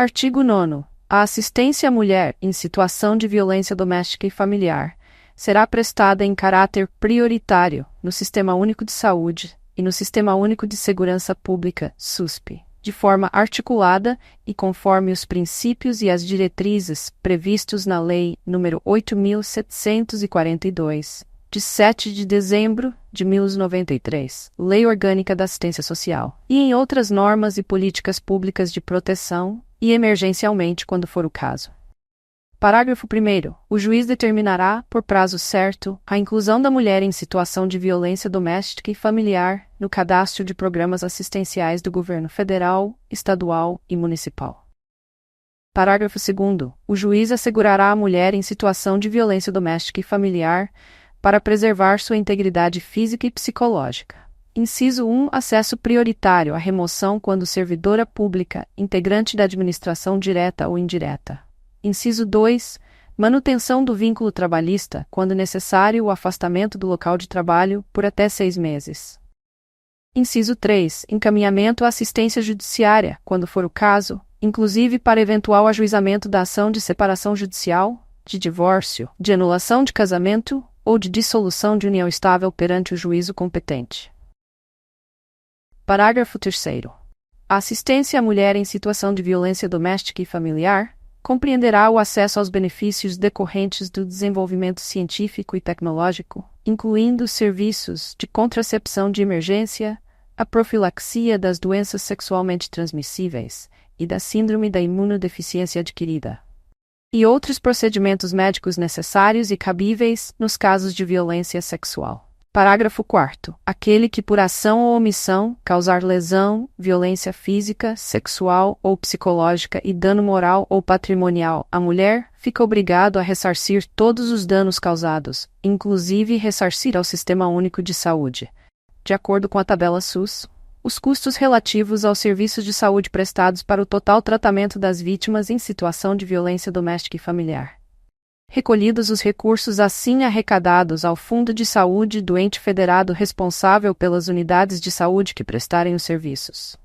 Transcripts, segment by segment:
Artigo 9º. A assistência à mulher em situação de violência doméstica e familiar será prestada em caráter prioritário no Sistema Único de Saúde e no Sistema Único de Segurança Pública, SUSP, de forma articulada e conforme os princípios e as diretrizes previstos na Lei nº 8.742, de 7 de dezembro de 1993, Lei Orgânica da Assistência Social, e em outras normas e políticas públicas de proteção, e emergencialmente quando for o caso. Parágrafo 1º. O juiz determinará, por prazo certo, a inclusão da mulher em situação de violência doméstica e familiar no cadastro de programas assistenciais do governo federal, estadual e municipal. Parágrafo 2º. O juiz assegurará a mulher em situação de violência doméstica e familiar para preservar sua integridade física e psicológica. Inciso 1. Acesso prioritário à remoção quando servidora pública, integrante da administração direta ou indireta. Inciso 2. Manutenção do vínculo trabalhista, quando necessário o afastamento do local de trabalho, por até 6 meses. Inciso 3. Encaminhamento à assistência judiciária, quando for o caso, inclusive para eventual ajuizamento da ação de separação judicial, de divórcio, de anulação de casamento ou de dissolução de união estável perante o juízo competente. Parágrafo 3º. A assistência à mulher em situação de violência doméstica e familiar compreenderá o acesso aos benefícios decorrentes do desenvolvimento científico e tecnológico, incluindo serviços de contracepção de emergência, a profilaxia das doenças sexualmente transmissíveis e da síndrome da imunodeficiência adquirida, e outros procedimentos médicos necessários e cabíveis nos casos de violência sexual. Parágrafo 4º. Aquele que por ação ou omissão causar lesão, violência física, sexual ou psicológica e dano moral ou patrimonial à mulher, fica obrigado a ressarcir todos os danos causados, inclusive ressarcir ao Sistema Único de Saúde, de acordo com a tabela SUS, os custos relativos aos serviços de saúde prestados para o total tratamento das vítimas em situação de violência doméstica e familiar. Recolhidos os recursos assim arrecadados ao Fundo de Saúde do ente federado responsável pelas unidades de saúde que prestarem os serviços.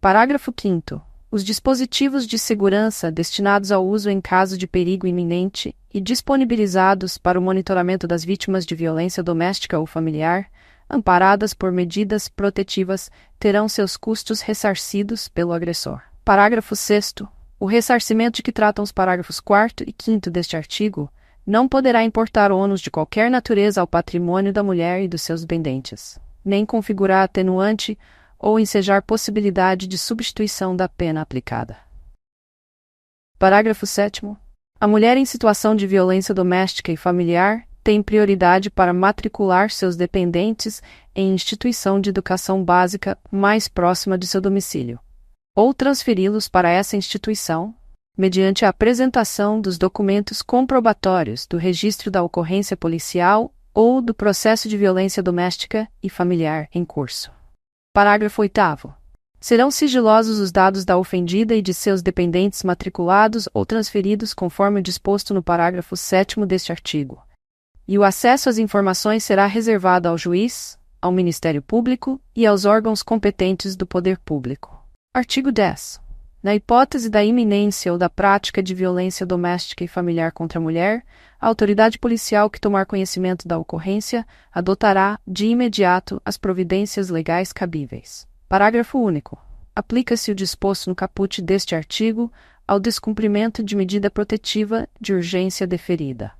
Parágrafo 5º. Os dispositivos de segurança destinados ao uso em caso de perigo iminente e disponibilizados para o monitoramento das vítimas de violência doméstica ou familiar, amparadas por medidas protetivas, terão seus custos ressarcidos pelo agressor. Parágrafo 6º. O ressarcimento de que tratam os parágrafos 4º e 5º deste artigo não poderá importar ônus de qualquer natureza ao patrimônio da mulher e dos seus dependentes, nem configurar atenuante ou ensejar possibilidade de substituição da pena aplicada. Parágrafo 7º. A mulher em situação de violência doméstica e familiar tem prioridade para matricular seus dependentes em instituição de educação básica mais próxima de seu domicílio, ou transferi-los para essa instituição, mediante a apresentação dos documentos comprobatórios do registro da ocorrência policial ou do processo de violência doméstica e familiar em curso. Parágrafo 8º. Serão sigilosos os dados da ofendida e de seus dependentes matriculados ou transferidos conforme o disposto no parágrafo 7º deste artigo, e o acesso às informações será reservado ao juiz, ao Ministério Público e aos órgãos competentes do Poder Público. Artigo 10. Na hipótese da iminência ou da prática de violência doméstica e familiar contra a mulher, a autoridade policial que tomar conhecimento da ocorrência adotará, de imediato, as providências legais cabíveis. Parágrafo único. Aplica-se o disposto no caput deste artigo ao descumprimento de medida protetiva de urgência deferida.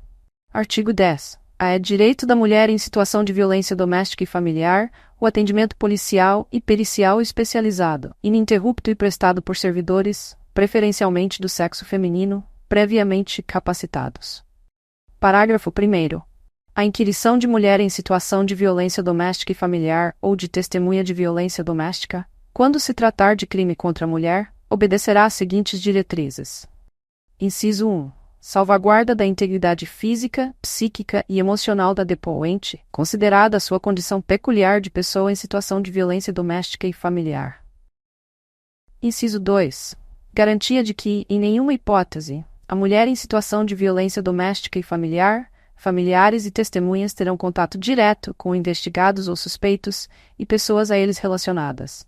Artigo 10. É direito da mulher em situação de violência doméstica e familiar o atendimento policial e pericial especializado, ininterrupto e prestado por servidores, preferencialmente do sexo feminino, previamente capacitados. Parágrafo 1º. A inquirição de mulher em situação de violência doméstica e familiar ou de testemunha de violência doméstica, quando se tratar de crime contra a mulher, obedecerá às seguintes diretrizes. Inciso 1. Salvaguarda da integridade física, psíquica e emocional da depoente, considerada a sua condição peculiar de pessoa em situação de violência doméstica e familiar. Inciso 2. Garantia de que, em nenhuma hipótese, a mulher em situação de violência doméstica e familiar, familiares e testemunhas terão contato direto com investigados ou suspeitos e pessoas a eles relacionadas.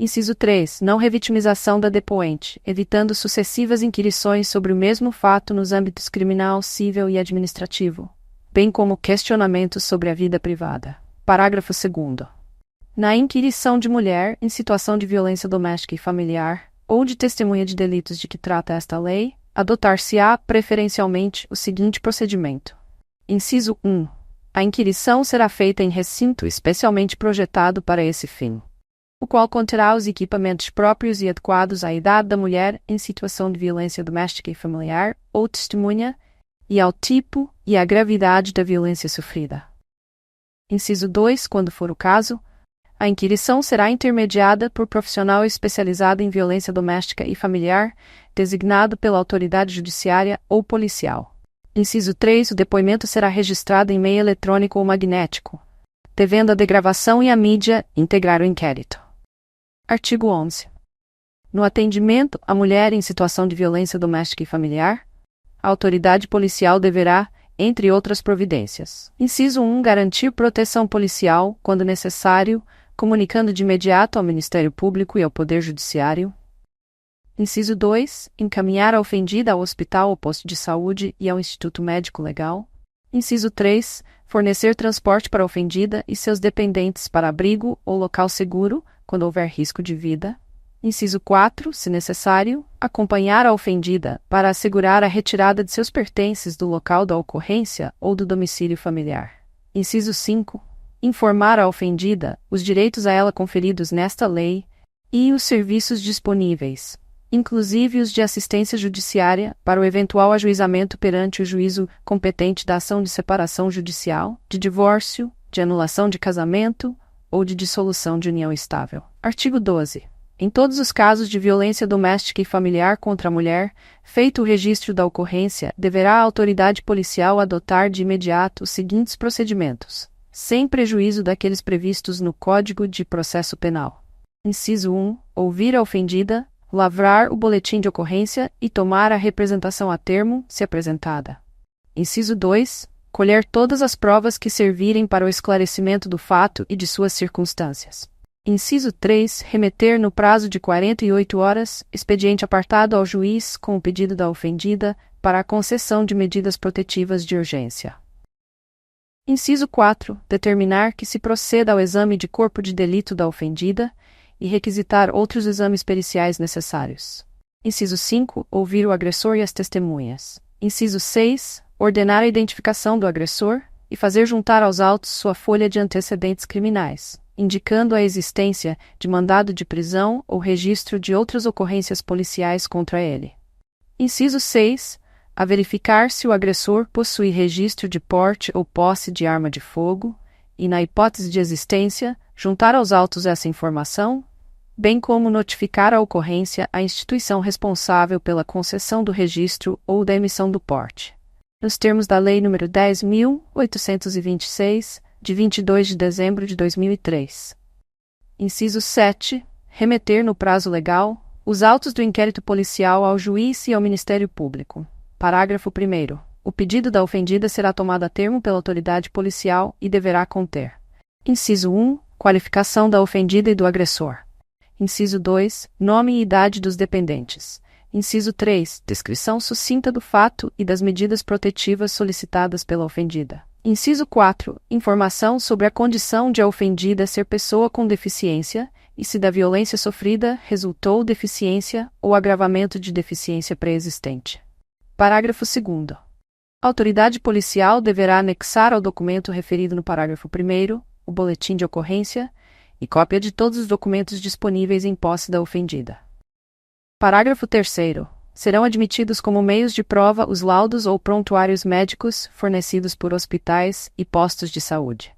Inciso 3. Não revitimização da depoente, evitando sucessivas inquirições sobre o mesmo fato nos âmbitos criminal, civil e administrativo, bem como questionamentos sobre a vida privada. Parágrafo 2º. Na inquirição de mulher em situação de violência doméstica e familiar, ou de testemunha de delitos de que trata esta lei, adotar-se-á preferencialmente o seguinte procedimento. Inciso 1. A inquirição será feita em recinto especialmente projetado para esse fim, o qual conterá os equipamentos próprios e adequados à idade da mulher em situação de violência doméstica e familiar ou testemunha, e ao tipo e à gravidade da violência sofrida. Inciso 2. Quando for o caso, a inquirição será intermediada por profissional especializado em violência doméstica e familiar, designado pela autoridade judiciária ou policial. Inciso 3. O depoimento será registrado em meio eletrônico ou magnético, devendo a degravação e a mídia integrar o inquérito. Artigo 11. No atendimento à mulher em situação de violência doméstica e familiar, a autoridade policial deverá, entre outras providências: inciso 1. Garantir proteção policial, quando necessário, comunicando de imediato ao Ministério Público e ao Poder Judiciário. Inciso 2. Encaminhar a ofendida ao hospital ou posto de saúde e ao Instituto Médico Legal. Inciso 3. Fornecer transporte para a ofendida e seus dependentes para abrigo ou local seguro, quando houver risco de vida. Inciso 4. Se necessário, acompanhar a ofendida para assegurar a retirada de seus pertences do local da ocorrência ou do domicílio familiar. Inciso 5. Informar a ofendida os direitos a ela conferidos nesta lei e os serviços disponíveis, inclusive os de assistência judiciária, para o eventual ajuizamento perante o juízo competente da ação de separação judicial, de divórcio, de anulação de casamento ou de dissolução de união estável. Artigo 12. Em todos os casos de violência doméstica e familiar contra a mulher, feito o registro da ocorrência, deverá a autoridade policial adotar de imediato os seguintes procedimentos, sem prejuízo daqueles previstos no Código de Processo Penal. Inciso 1. Ouvir a ofendida, lavrar o boletim de ocorrência e tomar a representação a termo, se apresentada. Inciso 2. Colher todas as provas que servirem para o esclarecimento do fato e de suas circunstâncias. Inciso 3. Remeter no prazo de 48 horas, expediente apartado ao juiz com o pedido da ofendida para a concessão de medidas protetivas de urgência. Inciso 4. Determinar que se proceda ao exame de corpo de delito da ofendida e requisitar outros exames periciais necessários. Inciso 5. Ouvir o agressor e as testemunhas. Inciso 6. Ordenar a identificação do agressor e fazer juntar aos autos sua folha de antecedentes criminais, indicando a existência de mandado de prisão ou registro de outras ocorrências policiais contra ele. Inciso 6. A verificar se o agressor possui registro de porte ou posse de arma de fogo e, na hipótese de existência, juntar aos autos essa informação, bem como notificar a ocorrência à instituição responsável pela concessão do registro ou da emissão do porte, nos termos da Lei nº 10.826, de 22 de dezembro de 2003. Inciso 7. Remeter no prazo legal os autos do inquérito policial ao juiz e ao Ministério Público. Parágrafo 1º. O pedido da ofendida será tomado a termo pela autoridade policial e deverá conter: inciso 1. Qualificação da ofendida e do agressor. Inciso 2. Nome e idade dos dependentes. Inciso 3. Descrição sucinta do fato e das medidas protetivas solicitadas pela ofendida. Inciso 4. Informação sobre a condição de a ofendida ser pessoa com deficiência e se da violência sofrida resultou deficiência ou agravamento de deficiência pré-existente. Parágrafo 2º. A autoridade policial deverá anexar ao documento referido no parágrafo 1º o boletim de ocorrência e cópia de todos os documentos disponíveis em posse da ofendida. Parágrafo 3º. Serão admitidos como meios de prova os laudos ou prontuários médicos fornecidos por hospitais e postos de saúde.